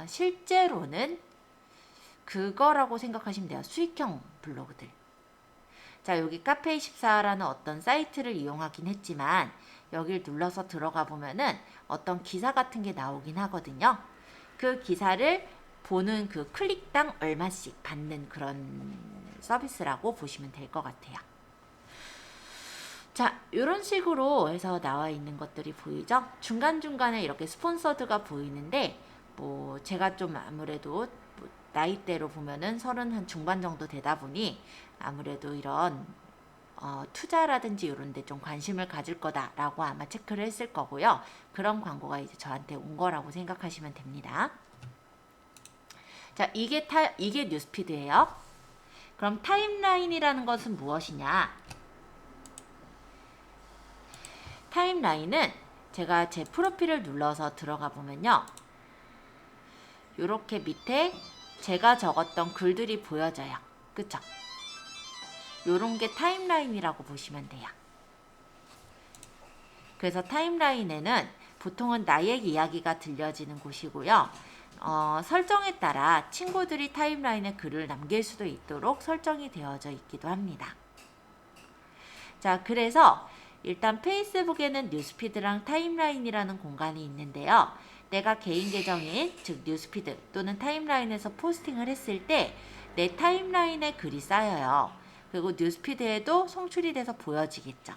실제로는 그거라고 생각하시면 돼요. 수익형 블로그들. 자, 여기 카페24라는 어떤 사이트를 이용하긴 했지만 여길 눌러서 들어가 보면은 어떤 기사 같은 게 나오긴 하거든요. 그 기사를 보는 그 클릭당 얼마씩 받는 그런 서비스라고 보시면 될 것 같아요. 자, 이런 식으로 해서 나와 있는 것들이 보이죠? 중간중간에 이렇게 스폰서드가 보이는데 뭐 제가 좀 아무래도 나이대로 보면은 30 한 중반 정도 되다 보니 아무래도 이런 투자라든지 이런 데 좀 관심을 가질 거다라고 아마 체크를 했을 거고요. 그런 광고가 이제 저한테 온 거라고 생각하시면 됩니다. 자, 이게 뉴스피드예요. 그럼 타임라인이라는 것은 무엇이냐? 타임라인은 제가 제 프로필을 눌러서 들어가 보면요. 이렇게 밑에 제가 적었던 글들이 보여져요. 그쵸? 요런 게 타임라인이라고 보시면 돼요. 그래서 타임라인에는 보통은 나의 이야기가 들려지는 곳이고요. 설정에 따라 친구들이 타임라인에 글을 남길 수도 있도록 설정이 되어져 있기도 합니다. 자, 그래서 일단 페이스북에는 뉴스피드랑 타임라인이라는 공간이 있는데요. 내가 개인 계정인 즉 뉴스피드 또는 타임라인에서 포스팅을 했을 때 내 타임라인에 글이 쌓여요. 그리고 뉴스피드에도 송출이 돼서 보여지겠죠.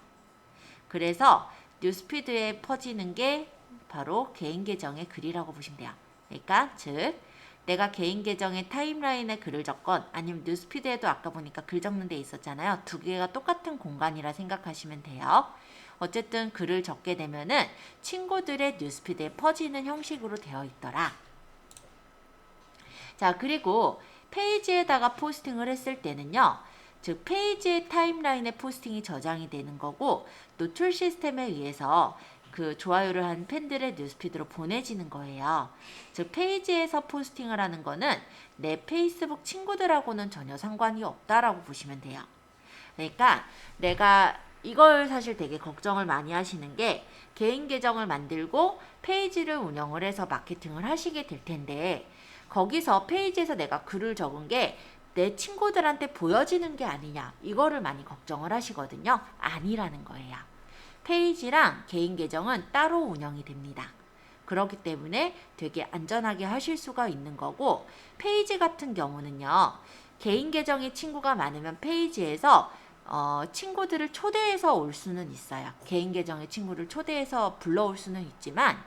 그래서 뉴스피드에 퍼지는 게 바로 개인 계정의 글이라고 보시면 돼요. 그러니까 즉 내가 개인 계정의 타임라인에 글을 적건 아니면 뉴스피드에도 아까 보니까 글 적는 데 있었잖아요. 두 개가 똑같은 공간이라 생각하시면 돼요. 어쨌든 글을 적게 되면은 친구들의 뉴스피드에 퍼지는 형식으로 되어 있더라. 자, 그리고 페이지에다가 포스팅을 했을 때는요. 즉 페이지의 타임라인에 포스팅이 저장이 되는 거고 노출 시스템에 의해서 그 좋아요를 한 팬들의 뉴스피드로 보내지는 거예요. 즉 페이지에서 포스팅을 하는 거는 내 페이스북 친구들하고는 전혀 상관이 없다라고 보시면 돼요. 그러니까 내가 이걸 사실 되게 걱정을 많이 하시는 게 개인 계정을 만들고 페이지를 운영을 해서 마케팅을 하시게 될 텐데 거기서 페이지에서 내가 글을 적은 게 내 친구들한테 보여지는 게 아니냐 이거를 많이 걱정을 하시거든요. 아니라는 거예요. 페이지랑 개인 계정은 따로 운영이 됩니다. 그렇기 때문에 되게 안전하게 하실 수가 있는 거고 페이지 같은 경우는요. 개인 계정에 친구가 많으면 페이지에서 친구들을 초대해서 올 수는 있어요. 개인 계정에 친구를 초대해서 불러올 수는 있지만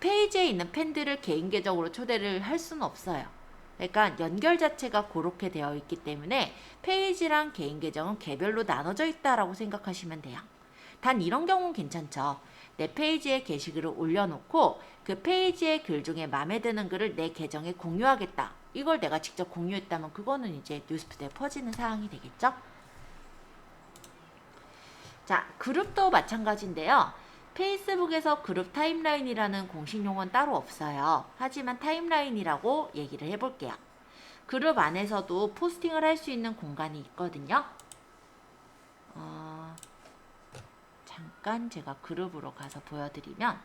페이지에 있는 팬들을 개인 계정으로 초대를 할 수는 없어요. 그러니까 연결 자체가 그렇게 되어 있기 때문에 페이지랑 개인 계정은 개별로 나눠져 있다라고 생각하시면 돼요. 단 이런 경우는 괜찮죠. 내 페이지에 게시글을 올려놓고 그 페이지의 글 중에 마음에 드는 글을 내 계정에 공유하겠다. 이걸 내가 직접 공유했다면 그거는 이제 뉴스피드에 퍼지는 사항이 되겠죠. 자, 그룹도 마찬가지인데요. 페이스북에서 그룹 타임라인이라는 공식 용어는 따로 없어요. 하지만 타임라인이라고 얘기를 해볼게요. 그룹 안에서도 포스팅을 할 수 있는 공간이 있거든요. 잠깐 제가 그룹으로 가서 보여드리면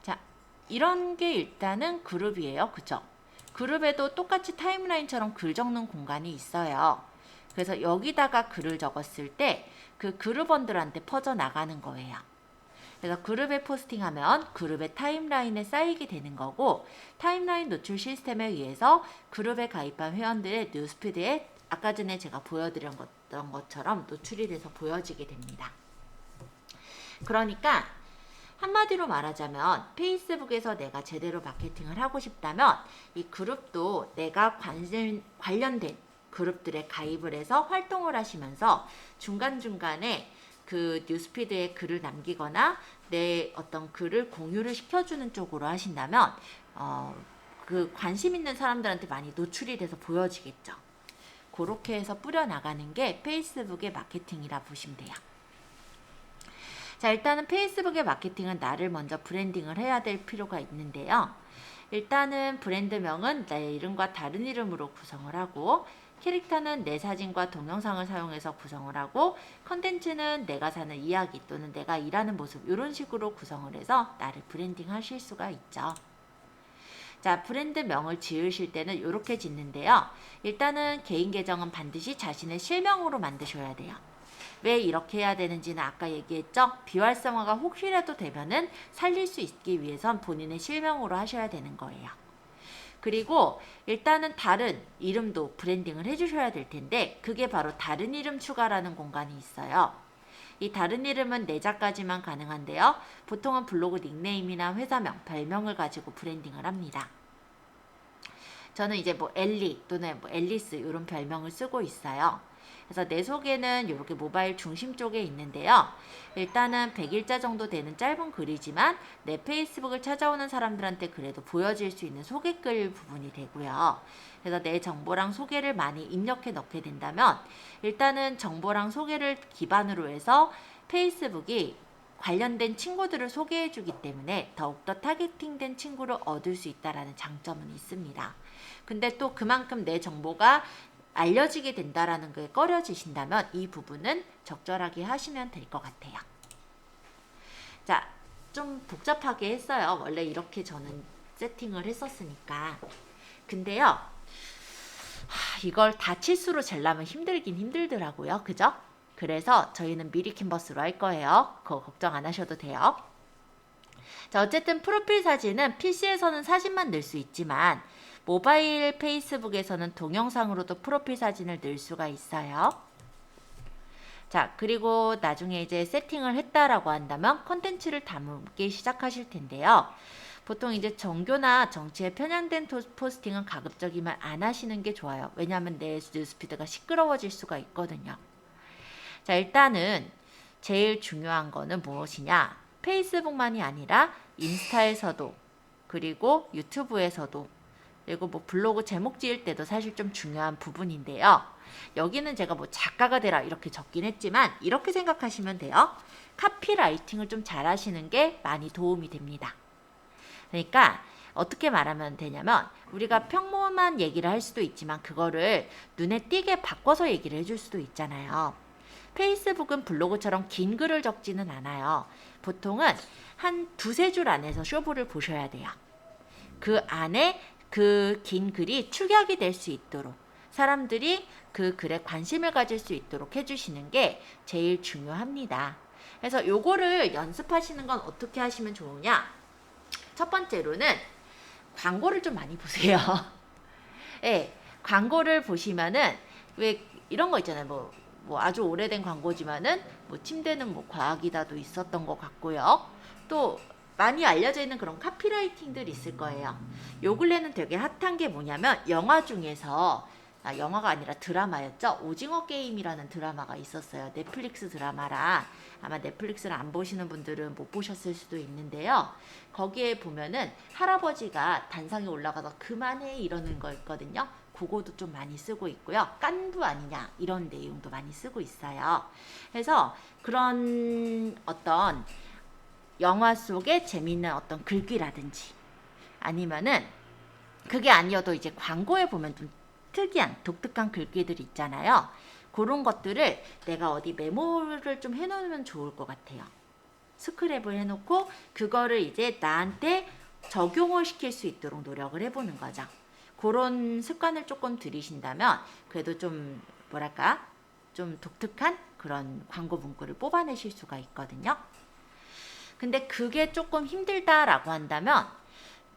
자, 이런 게 일단은 그룹이에요. 그죠? 그룹에도 똑같이 타임라인처럼 글 적는 공간이 있어요. 그래서 여기다가 글을 적었을 때 그 그룹원들한테 퍼져나가는 거예요. 그래서 그룹에 포스팅하면 그룹의 타임라인에 쌓이게 되는 거고 타임라인 노출 시스템에 의해서 그룹에 가입한 회원들의 뉴스피드에 아까 전에 제가 보여드렸던 것처럼 노출이 돼서 보여지게 됩니다. 그러니까 한마디로 말하자면 페이스북에서 내가 제대로 마케팅을 하고 싶다면 이 그룹도 내가 관련된 그룹들에 가입을 해서 활동을 하시면서 중간중간에 그 뉴스피드에 글을 남기거나 내 어떤 글을 공유를 시켜주는 쪽으로 하신다면 그 관심 있는 사람들한테 많이 노출이 돼서 보여지겠죠. 그렇게 해서 뿌려나가는 게 페이스북의 마케팅이라 보시면 돼요. 자, 일단은 페이스북의 마케팅은 나를 먼저 브랜딩을 해야 될 필요가 있는데요. 일단은 브랜드명은 내 이름과 다른 이름으로 구성을 하고 캐릭터는 내 사진과 동영상을 사용해서 구성을 하고 컨텐츠는 내가 사는 이야기 또는 내가 일하는 모습 이런 식으로 구성을 해서 나를 브랜딩 하실 수가 있죠. 자, 브랜드명을 지으실 때는 이렇게 짓는데요. 일단은 개인 계정은 반드시 자신의 실명으로 만드셔야 돼요. 왜 이렇게 해야 되는지는 아까 얘기했죠. 비활성화가 혹시라도 되면은 살릴 수 있기 위해선 본인의 실명으로 하셔야 되는 거예요. 그리고 일단은 다른 이름도 브랜딩을 해주셔야 될 텐데 그게 바로 다른 이름 추가라는 공간이 있어요. 이 다른 이름은 4자까지만 가능한데요. 보통은 블로그 닉네임이나 회사명, 별명을 가지고 브랜딩을 합니다. 저는 이제 뭐 엘리 또는 뭐 앨리스 이런 별명을 쓰고 있어요. 그래서 내 소개는 이렇게 모바일 중심 쪽에 있는데요. 일단은 100일자 정도 되는 짧은 글이지만 내 페이스북을 찾아오는 사람들한테 그래도 보여질 수 있는 소개글 부분이 되고요. 그래서 내 정보랑 소개를 많이 입력해 넣게 된다면 일단은 정보랑 소개를 기반으로 해서 페이스북이 관련된 친구들을 소개해 주기 때문에 더욱더 타겟팅된 친구를 얻을 수 있다는 장점은 있습니다. 근데 또 그만큼 내 정보가 알려지게 된다라는 게 꺼려지신다면 이 부분은 적절하게 하시면 될 것 같아요. 자, 좀 복잡하게 했어요. 원래 이렇게 저는 세팅을 했었으니까. 근데요, 이걸 다 치수로 재려면 힘들긴 힘들더라고요. 그죠? 그래서 저희는 미리 캔버스로 할 거예요. 그거 걱정 안 하셔도 돼요. 자, 어쨌든 프로필 사진은 PC에서는 사진만 넣을 수 있지만 모바일 페이스북에서는 동영상으로도 프로필 사진을 넣을 수가 있어요. 자, 그리고 나중에 이제 세팅을 했다라고 한다면 컨텐츠를 담기 시작하실 텐데요. 보통 이제 종교나 정치에 편향된 포스팅은 가급적이면 안 하시는 게 좋아요. 왜냐하면 내 뉴스피드가 시끄러워질 수가 있거든요. 자, 일단은 제일 중요한 거는 무엇이냐? 페이스북만이 아니라 인스타에서도 그리고 유튜브에서도 그리고 뭐 블로그 제목 지을 때도 사실 좀 중요한 부분인데요. 여기는 제가 뭐 작가가 되라 이렇게 적긴 했지만 이렇게 생각하시면 돼요. 카피라이팅을 좀 잘하시는 게 많이 도움이 됩니다. 그러니까 어떻게 말하면 되냐면 우리가 평범한 얘기를 할 수도 있지만 그거를 눈에 띄게 바꿔서 얘기를 해줄 수도 있잖아요. 페이스북은 블로그처럼 긴 글을 적지는 않아요. 보통은 한 두세 줄 안에서 쇼부를 보셔야 돼요. 그 안에 그 긴 글이 축약이 될 수 있도록 사람들이 그 글에 관심을 가질 수 있도록 해주시는 게 제일 중요합니다. 그래서 요거를 연습하시는 건 어떻게 하시면 좋으냐? 첫 번째로는 광고를 좀 많이 보세요. 네, 광고를 보시면은 왜 이런 거 있잖아요. 뭐 아주 오래된 광고지만은 뭐 침대는 뭐 과학이다도 있었던 것 같고요. 또 많이 알려져 있는 그런 카피라이팅들이 있을 거예요. 요 근래는 되게 핫한 게 뭐냐면 영화 중에서 영화가 아니라 드라마였죠. 오징어 게임이라는 드라마가 있었어요. 넷플릭스 드라마라 아마 넷플릭스를 안 보시는 분들은 못 보셨을 수도 있는데요. 거기에 보면은 할아버지가 단상에 올라가서 그만해 이러는 거 있거든요. 그거도 좀 많이 쓰고 있고요. 깐부 아니냐 이런 내용도 많이 쓰고 있어요. 그래서 그런 어떤 영화 속에 재미있는 어떤 글귀라든지 아니면은 그게 아니어도 이제 광고에 보면 좀 특이한 독특한 글귀들 있잖아요. 그런 것들을 내가 어디 메모를 좀 해놓으면 좋을 것 같아요. 스크랩을 해놓고 그거를 이제 나한테 적용을 시킬 수 있도록 노력을 해보는 거죠. 그런 습관을 조금 들이신다면 그래도 좀 뭐랄까 좀 독특한 그런 광고 문구를 뽑아내실 수가 있거든요. 근데 그게 조금 힘들다라고 한다면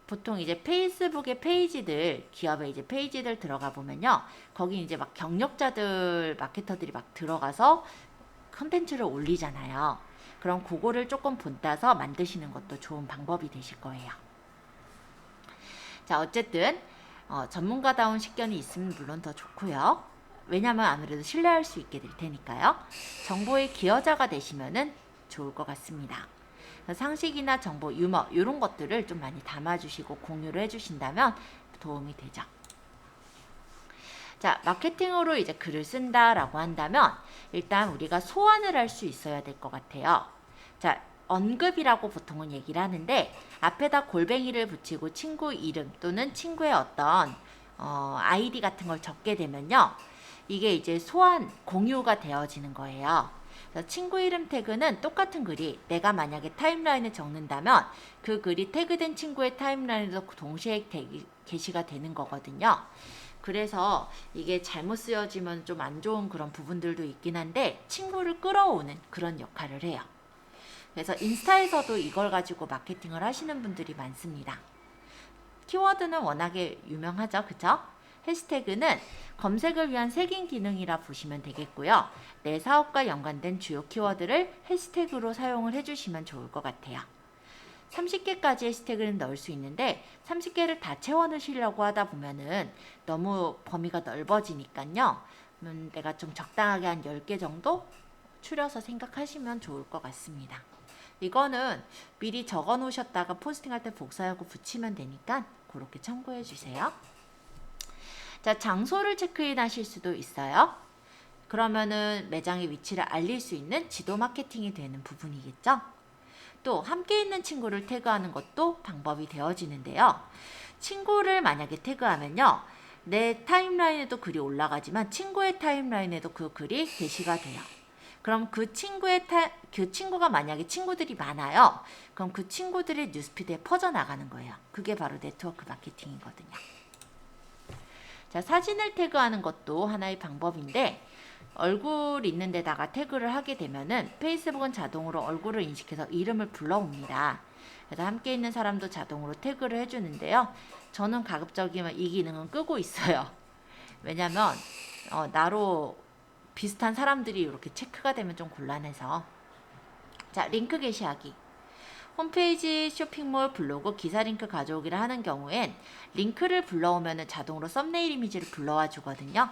보통 이제 페이스북의 페이지들, 기업의 이제 페이지들 들어가 보면요. 거기 이제 막 경력자들, 마케터들이 막 들어가서 컨텐츠를 올리잖아요. 그럼 그거를 조금 본따서 만드시는 것도 좋은 방법이 되실 거예요. 자, 어쨌든 전문가다운 식견이 있으면 물론 더 좋고요. 왜냐면 아무래도 신뢰할 수 있게 될 테니까요. 정보의 기여자가 되시면은 좋을 것 같습니다. 상식이나 정보, 유머 이런 것들을 좀 많이 담아주시고 공유를 해주신다면 도움이 되죠. 자, 마케팅으로 이제 글을 쓴다라고 한다면 일단 우리가 소환을 할 수 있어야 될 것 같아요. 자, 언급이라고 보통은 얘기를 하는데 앞에다 골뱅이를 붙이고 친구 이름 또는 친구의 어떤 아이디 같은 걸 적게 되면요. 이게 이제 소환, 공유가 되어지는 거예요. 친구 이름 태그는 똑같은 글이 내가 만약에 타임라인에 적는다면 그 글이 태그된 친구의 타임라인에도 동시에 게시가 되는 거거든요. 그래서 이게 잘못 쓰여지면 좀 안 좋은 그런 부분들도 있긴 한데 친구를 끌어오는 그런 역할을 해요. 그래서 인스타에서도 이걸 가지고 마케팅을 하시는 분들이 많습니다. 키워드는 워낙에 유명하죠. 그쵸? 해시태그는 검색을 위한 색인 기능이라 보시면 되겠고요. 내 사업과 연관된 주요 키워드를 해시태그로 사용을 해주시면 좋을 것 같아요. 30개까지 해시태그를 넣을 수 있는데 30개를 다 채워 넣으시려고 하다 보면은 너무 범위가 넓어지니까요. 내가 좀 적당하게 한 10개 정도 추려서 생각하시면 좋을 것 같습니다. 이거는 미리 적어 놓으셨다가 포스팅할 때 복사하고 붙이면 되니까 그렇게 참고해 주세요. 자, 장소를 체크인 하실 수도 있어요. 그러면은 매장의 위치를 알릴 수 있는 지도 마케팅이 되는 부분이겠죠. 또 함께 있는 친구를 태그하는 것도 방법이 되어지는데요. 친구를 만약에 태그하면요. 내 타임라인에도 글이 올라가지만 친구의 타임라인에도 그 글이 게시가 돼요. 그럼 그 친구가 만약에 친구들이 많아요. 그럼 그 친구들의 뉴스피드에 퍼져나가는 거예요. 그게 바로 네트워크 마케팅이거든요. 자, 사진을 태그하는 것도 하나의 방법인데 얼굴 있는 데다가 태그를 하게 되면은 페이스북은 자동으로 얼굴을 인식해서 이름을 불러옵니다. 그래서 함께 있는 사람도 자동으로 태그를 해주는데요. 저는 가급적이면 이 기능은 끄고 있어요. 왜냐면 나로 비슷한 사람들이 이렇게 체크가 되면 좀 곤란해서. 자, 링크 게시하기. 홈페이지, 쇼핑몰, 블로그, 기사 링크 가져오기를 하는 경우엔 링크를 불러오면 자동으로 썸네일 이미지를 불러와 주거든요.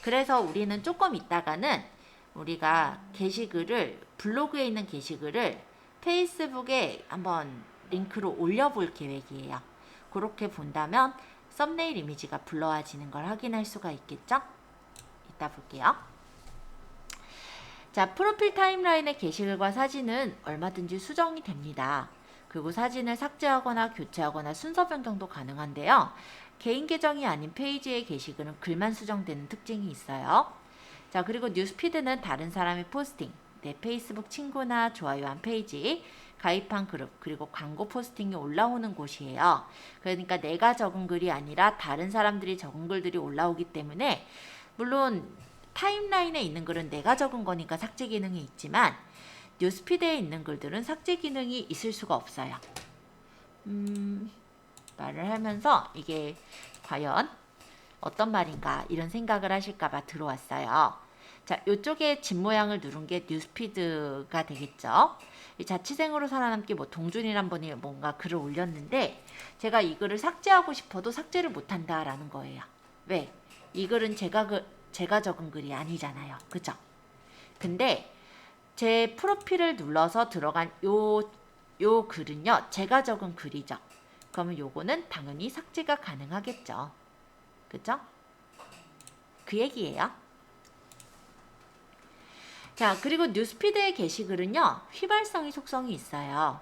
그래서 우리는 조금 있다가는 우리가 게시글을 블로그에 있는 게시글을 페이스북에 한번 링크로 올려볼 계획이에요. 그렇게 본다면 썸네일 이미지가 불러와지는 걸 확인할 수가 있겠죠? 이따 볼게요. 자, 프로필 타임라인의 게시글과 사진은 얼마든지 수정이 됩니다. 그리고 사진을 삭제하거나 교체하거나 순서 변경도 가능한데요. 개인 계정이 아닌 페이지의 게시글은 글만 수정되는 특징이 있어요. 자, 그리고 뉴스피드는 다른 사람의 포스팅, 내 페이스북 친구나 좋아요한 페이지, 가입한 그룹, 그리고 광고 포스팅이 올라오는 곳이에요. 그러니까 내가 적은 글이 아니라 다른 사람들이 적은 글들이 올라오기 때문에, 물론 타임라인에 있는 글은 내가 적은 거니까 삭제 기능이 있지만 뉴스피드에 있는 글들은 삭제 기능이 있을 수가 없어요. 말을 하면서 이게 과연 어떤 말인가 이런 생각을 하실까봐 들어왔어요. 자, 이쪽에 집 모양을 누른 게 뉴스피드가 되겠죠. 이 자취생으로 살아남기 뭐 동준이란 분이 뭔가 글을 올렸는데 제가 이 글을 삭제하고 싶어도 삭제를 못한다라는 거예요. 왜? 이 글은 제가 적은 글이 아니잖아요. 그죠? 근데 제 프로필을 눌러서 들어간 요 글은요, 제가 적은 글이죠. 그러면 요거는 당연히 삭제가 가능하겠죠. 그죠? 그 얘기예요. 자, 그리고 뉴스피드의 게시글은요, 휘발성이 속성이 있어요.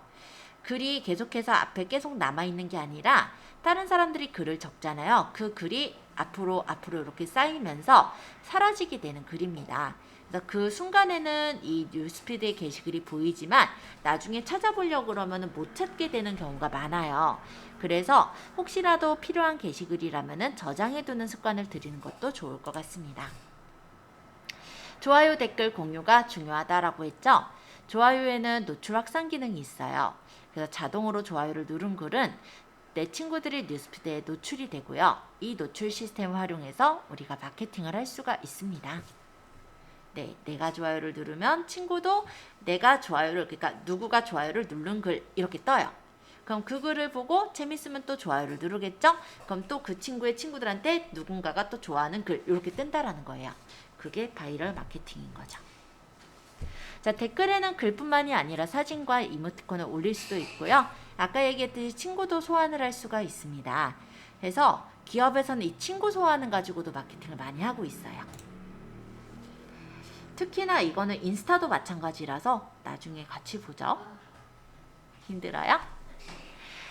글이 계속해서 앞에 계속 남아있는 게 아니라 다른 사람들이 글을 적잖아요. 그 글이 앞으로 이렇게 쌓이면서 사라지게 되는 글입니다. 그래서 그 순간에는 이 뉴스피드의 게시글이 보이지만 나중에 찾아보려고 그러면 못 찾게 되는 경우가 많아요. 그래서 혹시라도 필요한 게시글이라면 저장해두는 습관을 들이는 것도 좋을 것 같습니다. 좋아요, 댓글, 공유가 중요하다라고 했죠. 좋아요에는 노출 확산 기능이 있어요. 그래서 자동으로 좋아요를 누른 글은 내 친구들이 뉴스피드에 노출이 되고요. 이 노출 시스템을 활용해서 우리가 마케팅을 할 수가 있습니다. 네, 내가 좋아요를 누르면 친구도 내가 좋아요를, 그러니까 누구가 좋아요를 누른 글 이렇게 떠요. 그럼 그 글을 보고 재밌으면 또 좋아요를 누르겠죠? 그럼 또 그 친구의 친구들한테 누군가가 또 좋아하는 글 이렇게 뜬다라는 거예요. 그게 바이럴 마케팅인 거죠. 자, 댓글에는 글뿐만이 아니라 사진과 이모티콘을 올릴 수도 있고요. 아까 얘기했듯이 친구도 소환을 할 수가 있습니다. 그래서 기업에서는 이 친구 소환을 가지고도 마케팅을 많이 하고 있어요. 특히나 이거는 인스타도 마찬가지라서 나중에 같이 보죠. 힘들어요?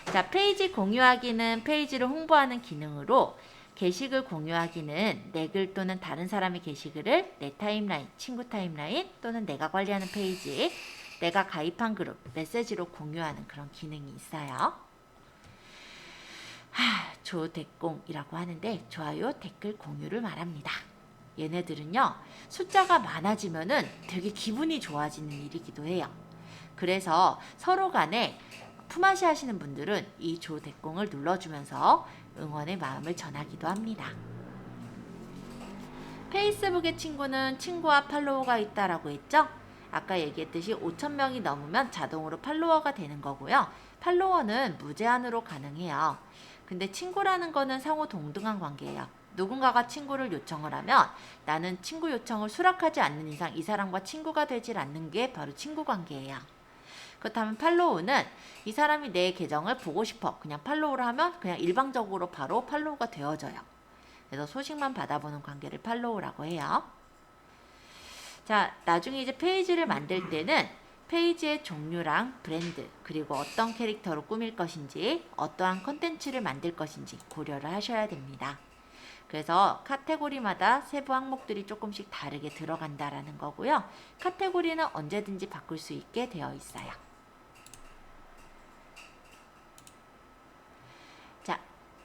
자, 페이지 공유하기는 페이지를 홍보하는 기능으로, 게시글 공유하기는 내 글 또는 다른 사람의 게시글을 내 타임라인, 친구 타임라인 또는 내가 관리하는 페이지, 내가 가입한 그룹, 메시지로 공유하는 그런 기능이 있어요. 조댓공이라고 하는데 좋아요, 댓글, 공유를 말합니다. 얘네들은요, 숫자가 많아지면은 되게 기분이 좋아지는 일이기도 해요. 그래서 서로 간에 품앗이 하시는 분들은 이 조댓공을 눌러주면서 응원의 마음을 전하기도 합니다. 페이스북의 친구는 친구와 팔로워가 있다라고 했죠? 아까 얘기했듯이 5,000명이 넘으면 자동으로 팔로워가 되는 거고요. 팔로워는 무제한으로 가능해요. 근데 친구라는 거는 상호 동등한 관계예요. 누군가가 친구를 요청을 하면 나는 친구 요청을 수락하지 않는 이상 이 사람과 친구가 되질 않는 게 바로 친구 관계예요. 그렇다면 팔로우는 이 사람이 내 계정을 보고 싶어 그냥 팔로우를 하면 그냥 일방적으로 바로 팔로우가 되어져요. 그래서 소식만 받아보는 관계를 팔로우라고 해요. 자, 나중에 이제 페이지를 만들 때는 페이지의 종류랑 브랜드, 그리고 어떤 캐릭터로 꾸밀 것인지, 어떠한 컨텐츠를 만들 것인지 고려를 하셔야 됩니다. 그래서 카테고리마다 세부 항목들이 조금씩 다르게 들어간다라는 거고요. 카테고리는 언제든지 바꿀 수 있게 되어 있어요. 자,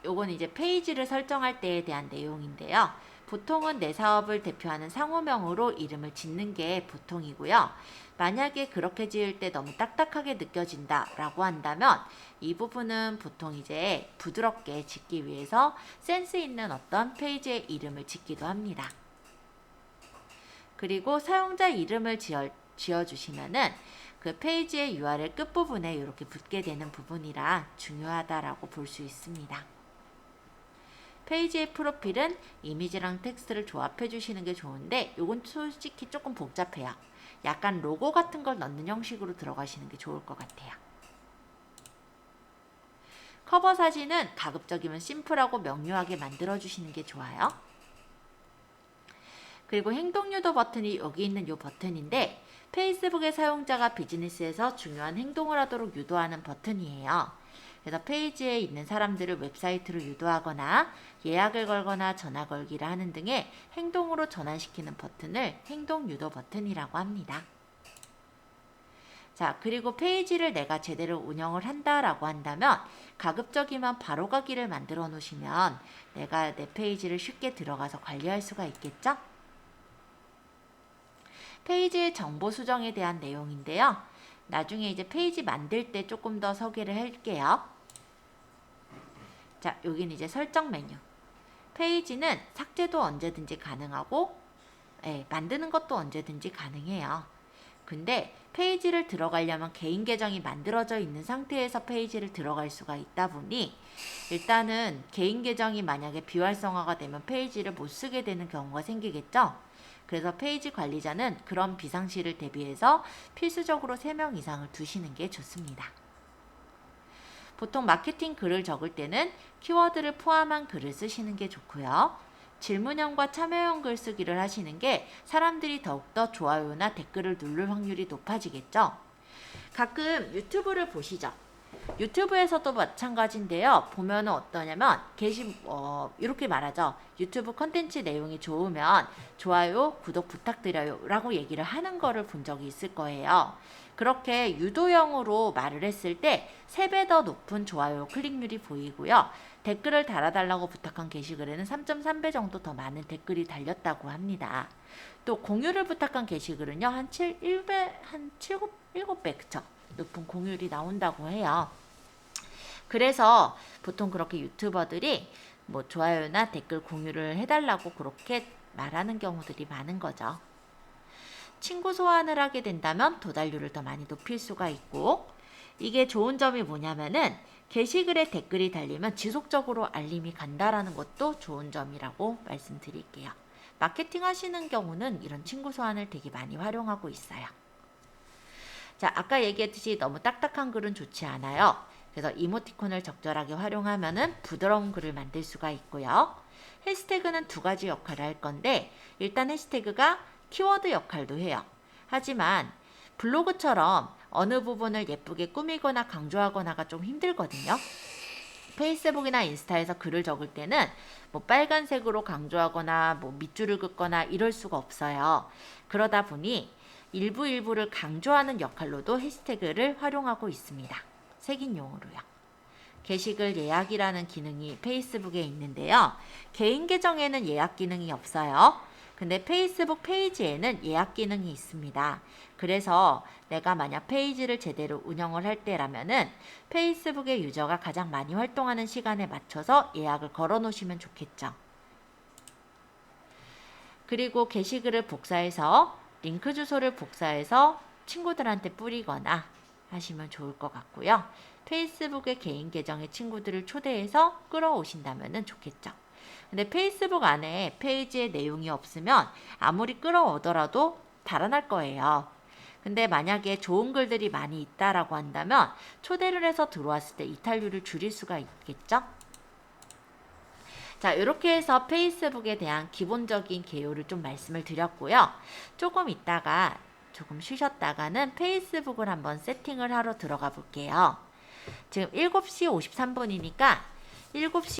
요건 이제 페이지를 설정할 때에 대한 내용인데요. 보통은 내 사업을 대표하는 상호명으로 이름을 짓는 게 보통이고요. 만약에 그렇게 지을 때 너무 딱딱하게 느껴진다 라고 한다면 이 부분은 보통 이제 부드럽게 짓기 위해서 센스 있는 어떤 페이지의 이름을 짓기도 합니다. 그리고 사용자 이름을 지어주시면은 그 페이지의 URL 끝부분에 이렇게 붙게 되는 부분이라 중요하다라고 볼 수 있습니다. 페이지의 프로필은 이미지랑 텍스트를 조합해 주시는 게 좋은데 이건 솔직히 조금 복잡해요. 약간 로고 같은 걸 넣는 형식으로 들어가시는 게 좋을 것 같아요. 커버 사진은 가급적이면 심플하고 명료하게 만들어 주시는 게 좋아요. 그리고 행동 유도 버튼이 여기 있는 이 버튼인데 페이스북의 사용자가 비즈니스에서 중요한 행동을 하도록 유도하는 버튼이에요. 그래서 페이지에 있는 사람들을 웹사이트로 유도하거나 예약을 걸거나 전화 걸기를 하는 등의 행동으로 전환시키는 버튼을 행동 유도 버튼이라고 합니다. 자, 그리고 페이지를 내가 제대로 운영을 한다라고 한다면 가급적이면 바로가기를 만들어 놓으시면 내가 내 페이지를 쉽게 들어가서 관리할 수가 있겠죠? 페이지의 정보 수정에 대한 내용인데요. 나중에 이제 페이지 만들 때 조금 더 소개를 할게요. 자, 여기는 이제 설정 메뉴. 페이지는 삭제도 언제든지 가능하고 만드는 것도 언제든지 가능해요. 근데 페이지를 들어가려면 개인 계정이 만들어져 있는 상태에서 페이지를 들어갈 수가 있다 보니 일단은 개인 계정이 만약에 비활성화가 되면 페이지를 못 쓰게 되는 경우가 생기겠죠. 그래서 페이지 관리자는 그런 비상시를 대비해서 필수적으로 3명 이상을 두시는 게 좋습니다. 보통 마케팅 글을 적을 때는 키워드를 포함한 글을 쓰시는 게 좋고요. 질문형과 참여형 글쓰기를 하시는 게 사람들이 더욱더 좋아요나 댓글을 누를 확률이 높아지겠죠. 가끔 유튜브를 보시죠. 유튜브에서도 마찬가지인데요. 보면은 어떠냐면 이렇게 말하죠. 유튜브 컨텐츠 내용이 좋으면 좋아요, 구독 부탁드려요 라고 얘기를 하는 거를 본 적이 있을 거예요. 그렇게 유도형으로 말을 했을 때 3배 더 높은 좋아요 클릭률이 보이고요. 댓글을 달아달라고 부탁한 게시글에는 3.3배 정도 더 많은 댓글이 달렸다고 합니다. 또 공유를 부탁한 게시글은요. 한 7배 그쵸? 높은 공유율이 나온다고 해요. 그래서 보통 그렇게 유튜버들이 뭐 좋아요나 댓글 공유를 해달라고 그렇게 말하는 경우들이 많은 거죠. 친구 소환을 하게 된다면 도달률을 더 많이 높일 수가 있고 이게 좋은 점이 뭐냐면은 게시글에 댓글이 달리면 지속적으로 알림이 간다라는 것도 좋은 점이라고 말씀드릴게요. 마케팅 하시는 경우는 이런 친구 소환을 되게 많이 활용하고 있어요. 자, 아까 얘기했듯이 너무 딱딱한 글은 좋지 않아요. 그래서 이모티콘을 적절하게 활용하면은 부드러운 글을 만들 수가 있고요. 해시태그는 2가지 역할을 할 건데 일단 해시태그가 키워드 역할도 해요. 하지만 블로그처럼 어느 부분을 예쁘게 꾸미거나 강조하거나가 좀 힘들거든요. 페이스북이나 인스타에서 글을 적을 때는 뭐 빨간색으로 강조하거나 뭐 밑줄을 긋거나 이럴 수가 없어요. 그러다 보니 일부를 강조하는 역할로도 해시태그를 활용하고 있습니다. 색인용으로요. 게시글 예약이라는 기능이 페이스북에 있는데요. 개인 계정에는 예약 기능이 없어요. 근데 페이스북 페이지에는 예약 기능이 있습니다. 그래서 내가 만약 페이지를 제대로 운영을 할 때라면은 페이스북의 유저가 가장 많이 활동하는 시간에 맞춰서 예약을 걸어 놓으시면 좋겠죠. 그리고 게시글을 복사해서 링크 주소를 복사해서 친구들한테 뿌리거나 하시면 좋을 것 같고요. 페이스북의 개인 계정의 친구들을 초대해서 끌어오신다면 좋겠죠. 근데 페이스북 안에 페이지에 내용이 없으면 아무리 끌어오더라도 달아날 거예요. 근데 만약에 좋은 글들이 많이 있다라고 한다면 초대를 해서 들어왔을 때 이탈률을 줄일 수가 있겠죠. 자, 이렇게 해서 페이스북에 대한 기본적인 개요를 좀 말씀을 드렸고요. 조금 있다가 조금 쉬셨다가는 페이스북을 한번 세팅을 하러 들어가 볼게요. 지금 7시 53분이니까 7시